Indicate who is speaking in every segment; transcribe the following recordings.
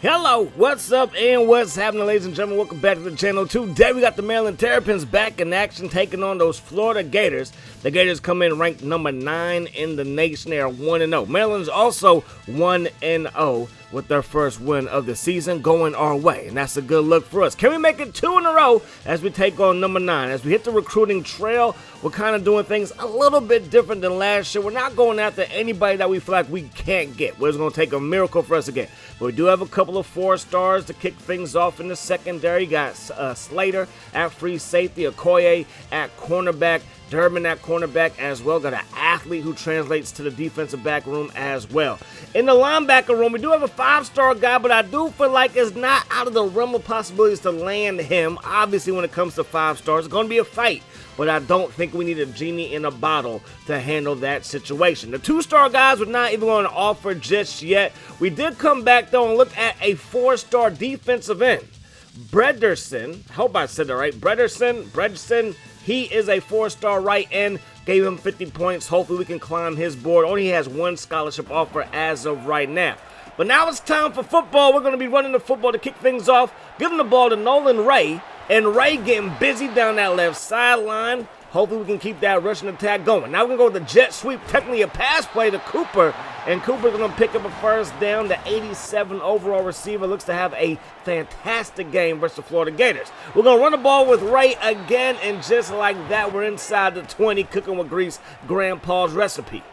Speaker 1: Hello, what's up and what's happening, ladies and gentlemen? Welcome back to the channel. Today we got the Maryland Terrapins back in action, taking on those Florida Gators. The Gators come in ranked number 9 in the nation. They are 1-0. Maryland's also 1-0 with their first win of the season going our way, and that's a good look for us. Can we make it 2 in a row as we take on number 9? As we hit the recruiting trail, we're kind of doing things a little bit different than last year. We're not going after anybody that we feel like we can't get. It's going to take a miracle for us to get. But we do have a couple of 4 stars to kick things off in the secondary. You got Slater at free safety, Okoye at cornerback, Durbin at cornerback as well. Got an athlete who translates to the defensive back room as well. In the linebacker room, we do have a 5-star guy, but I do feel like it's not out of the realm of possibilities to land him. Obviously, when it comes to 5 stars, it's going to be a fight, but I don't think we need a genie in a bottle to handle that situation. The 2-star guys were not even going to offer just yet. We did come back, though, and look at a 4-star defensive end. Brederson, I hope I said that right. Brederson, he is a 4-star right end. Gave him 50 points. Hopefully we can climb his board. Only has 1 scholarship offer as of right now. But now it's time for football. We're going to be running the football to kick things off. Giving the ball to Nolan Ray. And Ray getting busy down that left sideline. Hopefully we can keep that rushing attack going. Now we're going to go with the jet sweep. Technically a pass play to Cooper. And Cooper's going to pick up a first down. The 87 overall receiver looks to have a fantastic game versus the Florida Gators. We're going to run the ball with Ray again. And just like that, we're inside the 20, cooking with grease, Grandpa's recipe.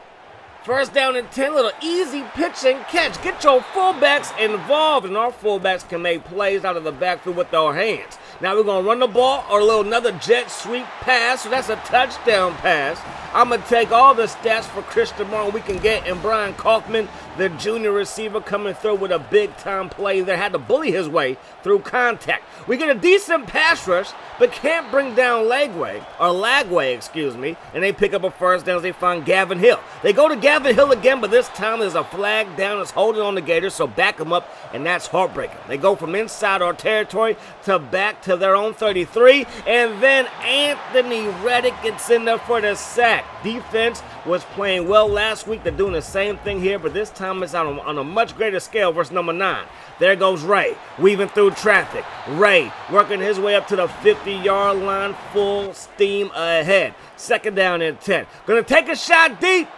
Speaker 1: First down and 10, little easy pitch and catch. Get your fullbacks involved, and our fullbacks can make plays out of the backfield with their hands. Now we're going to run the ball or another jet sweep pass, so that's a touchdown pass. I'm going to take all the stats for Christian Martin we can get, and Brian Kaufman, the junior receiver, coming through with a big-time play there. Had to bully his way through contact. We get a decent pass rush, but can't bring down Lagway, excuse me, and they pick up a first down as they find Gavin Hill. They go to Gavin Hill again, but this time there's a flag down that's holding on the Gators, so back them up, and that's heartbreaking. They go from inside our territory to back to their own 33, and then Anthony Reddick gets in there for the sack. Defense was playing well last week. They're doing the same thing here, but this time it's out on a much greater scale versus number 9. There goes Ray, weaving through traffic. Ray working his way up to the 50-yard line, full steam ahead. Second down and 10. Gonna take a shot deep,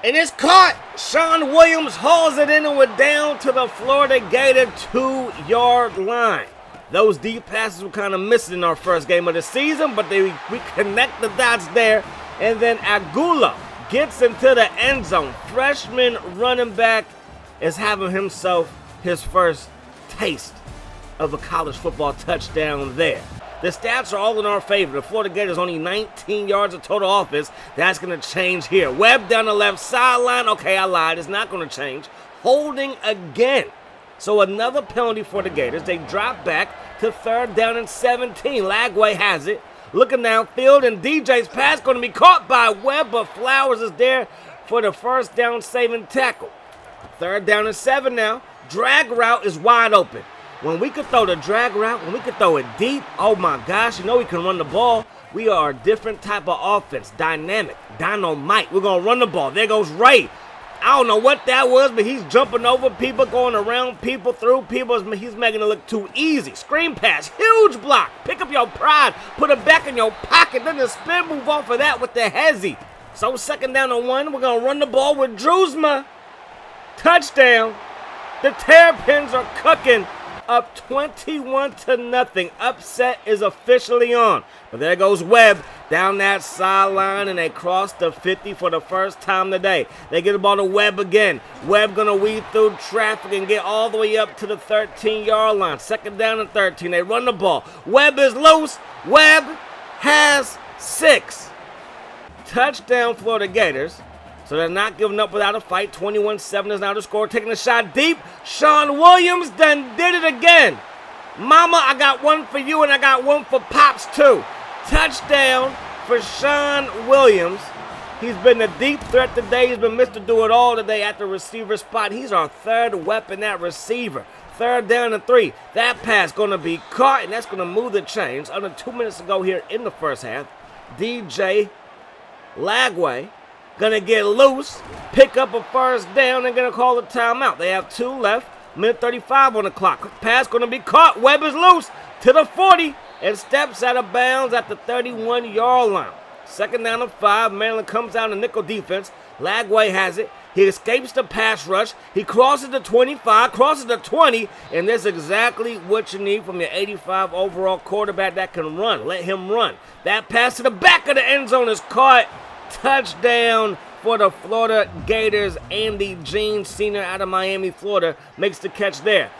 Speaker 1: and it's caught. Sean Williams hauls it in, and we're down to the Florida Gator 2-yard line. Those deep passes were kind of missing in our first game of the season, but we connect the dots there. And then Agula gets into the end zone. Freshman running back is having himself his first taste of a college football touchdown there. The stats are all in our favor. The Florida Gators only 19 yards of total offense. That's going to change here. Webb down the left sideline. Okay, I lied. It's not going to change. Holding again. So another penalty for the Gators. They drop back to 3rd down and 17. Lagway has it. Looking downfield, and DJ's pass going to be caught by Webb, but Flowers is there for the first down saving tackle. 3rd down and 7 now. Drag route is wide open. When we could throw the drag route, when we could throw it deep, oh my gosh, we can run the ball. We are a different type of offense, dynamic, dynamite. We're going to run the ball. There goes Ray. I don't know what that was, but he's jumping over people, going around people, through people. He's making it look too easy. Screen pass, huge block. Pick up your pride, put it back in your pocket. Then the spin move off of that with the hezzy. So 2nd down and 1, we're going to run the ball with Druzma. Touchdown. The Terrapins are cooking, up 21-0. Upset is officially on. But there goes Webb down that sideline, and they cross the 50 for the first time today. They get the ball to Webb again. Webb going to weave through traffic and get all the way up to the 13-yard line. 2nd down and 13. They run the ball. Webb is loose. Webb has 6. Touchdown Florida Gators. So they're not giving up without a fight. 21-7 is now the score. Taking a shot deep. Sean Williams done did it again. Mama, I got one for you, and I got one for Pops, too. Touchdown for Sean Williams. He's been a deep threat today. He's been Mr. Do-It-All today at the receiver spot. He's our 3rd weapon at receiver. 3rd down and 3. That pass going to be caught, and that's going to move the chains. Under 2 minutes to go here in the first half. DJ Lagway going to get loose, pick up a first down, and going to call a timeout. They have 2 left. Minute 35 on the clock. Quick pass going to be caught. Webb is loose to the 40 and steps out of bounds at the 31-yard line. Second down and 5. Maryland comes out in nickel defense. Lagway has it. He escapes the pass rush. He crosses the 25, crosses the 20, and that's exactly what you need from your 85 overall quarterback that can run. Let him run. That pass to the back of the end zone is caught. Touchdown for the Florida Gators. Andy Jean, senior out of Miami, Florida, makes the catch there.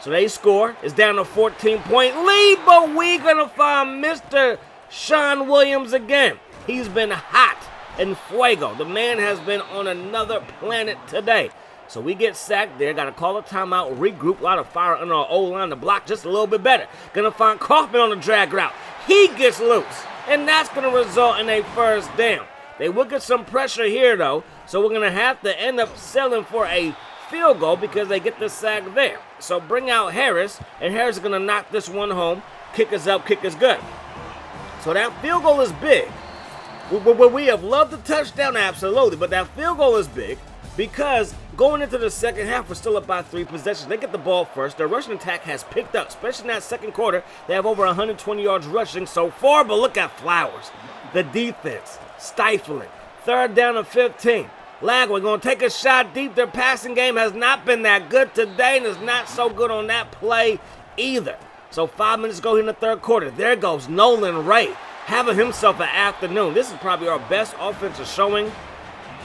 Speaker 1: So they score. It's down to 14-point lead, but we're going to find Mr. Sean Williams again. He's been hot and fuego. The man has been on another planet today. So we get sacked there. Got to call a timeout, regroup. A lot of fire on our O-line to block just a little bit better. Going to find Kaufman on the drag route. He gets loose, and that's going to result in a first down. They will get some pressure here, though, so we're going to have to end up settling for a field goal because they get the sack there. So bring out Harris, and Harris is going to knock this one home. Kick is up, kick is good. So that field goal is big. We have loved the touchdown, absolutely, but that field goal is big because going into the second half, we're still up by 3 possessions. They get the ball first. Their rushing attack has picked up, especially in that second quarter. They have over 120 yards rushing so far, but look at Flowers. The defense, stifling. Third down and 15. Lagway going to take a shot deep. Their passing game has not been that good today, and is not so good on that play either. So 5 minutes ago here in the third quarter, there goes Nolan Ray, having himself an afternoon. This is probably our best offensive showing.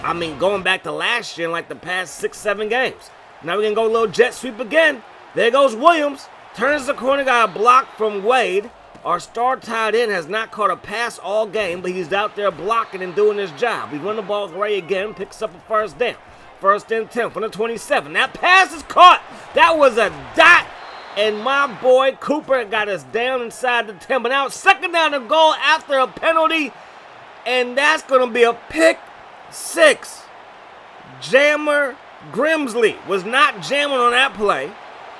Speaker 1: I mean, going back to last year in like the past 6-7 games. Now we're going to go a little jet sweep again. There goes Williams. Turns the corner, got a block from Wade. Our star tight end has not caught a pass all game, but he's out there blocking and doing his job. We run the ball with Ray again, picks up a first down. First and 10 from the 27. That pass is caught. That was a dot. And my boy Cooper got us down inside the 10. But now it's second down and goal after a penalty. And that's going to be a pick 6. Jammer Grimsley was not jamming on that play.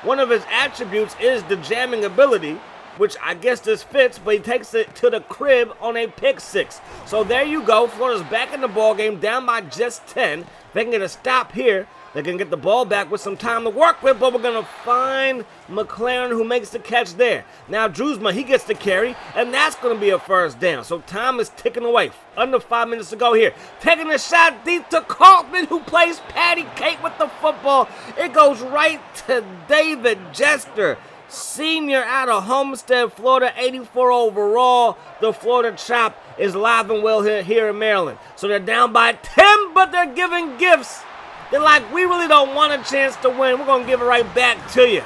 Speaker 1: One of his attributes is the jamming ability, which I guess this fits, but he takes it to the crib on a pick 6. So there you go. Florida's back in the ball game, down by just 10. They can get a stop here. They can get the ball back with some time to work with, but we're going to find McLaren, who makes the catch there. Now Druzma, he gets the carry, and that's going to be a first down. So time is ticking away. Under 5 minutes to go here. Taking a shot deep to Kaufman, who plays patty cake with the football. It goes right to David Jester, senior out of Homestead, Florida, 84 overall. The Florida Chop is live and well here in Maryland. So they're down by 10, but they're giving gifts. They're like, we really don't want a chance to win. We're going to give it right back to you.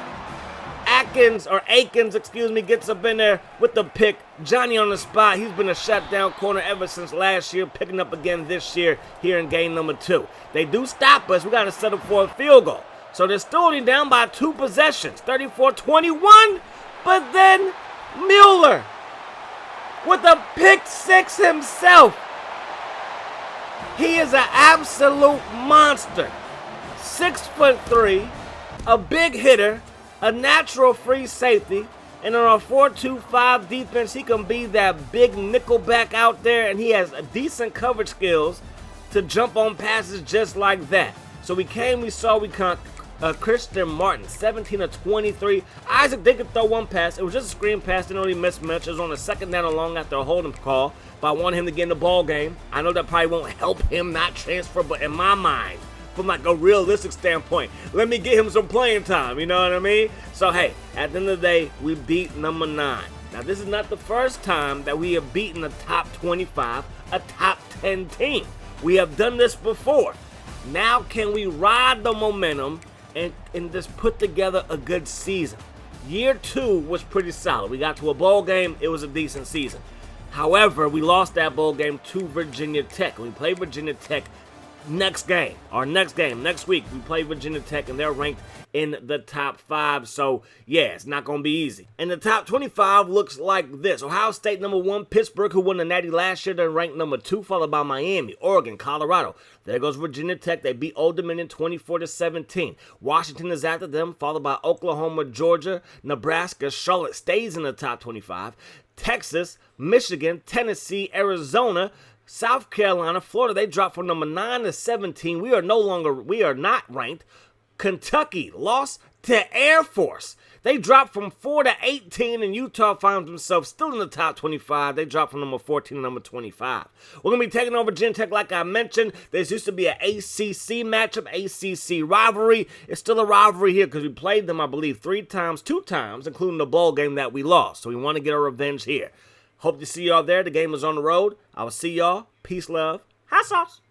Speaker 1: Akins, gets up in there with the pick. Johnny on the spot. He's been a shutdown corner ever since last year, picking up again this year here in game number 2. They do stop us. We got to settle for a field goal. So they're still only down by 2 possessions, 34-21. But then Mueller with a pick 6 himself. He is an absolute monster. 6'3", a big hitter, a natural free safety, and on a 4-2-5 defense, he can be that big nickelback out there, and he has a decent coverage skills to jump on passes just like that. So we saw Christian Martin, 17 of 23. Isaac did throw one pass. It was just a screen pass, didn't really miss much. It was on the second down and long after a holding call. But I want him to get in the ball game. I know that probably won't help him not transfer, but in my mind, from like a realistic standpoint, let me get him some playing time, you know what I mean? So hey, at the end of the day, we beat number 9. Now this is not the first time that we have beaten a top 25, a top 10 team. We have done this before. Now can we ride the momentum and just put together a good season? Year 2 was pretty solid. We got to a bowl game. It was a decent season. However, we lost that bowl game to Virginia Tech. We played Virginia Tech next week. We play Virginia Tech, and they're ranked in the top 5. So, yeah, it's not going to be easy. And the top 25 looks like this. Ohio State, number 1. Pittsburgh, who won the Natty last year, they're ranked number 2, followed by Miami, Oregon, Colorado. There goes Virginia Tech. They beat Old Dominion 24-17. Washington is after them, followed by Oklahoma, Georgia, Nebraska. Charlotte stays in the top 25. Texas, Michigan, Tennessee, Arizona, South Carolina, Florida, they dropped from number 9 to 17. We are not ranked. Kentucky lost to Air Force. They dropped from 4 to 18, and Utah finds themselves still in the top 25. They dropped from number 14 to number 25. We're going to be taking over Gen Tech like I mentioned. This used to be an ACC matchup, ACC rivalry. It's still a rivalry here because we played them, I believe, 2 times, including the bowl game that we lost. So we want to get our revenge here. Hope to see y'all there. The game is on the road. I will see y'all. Peace, love. Hot sauce.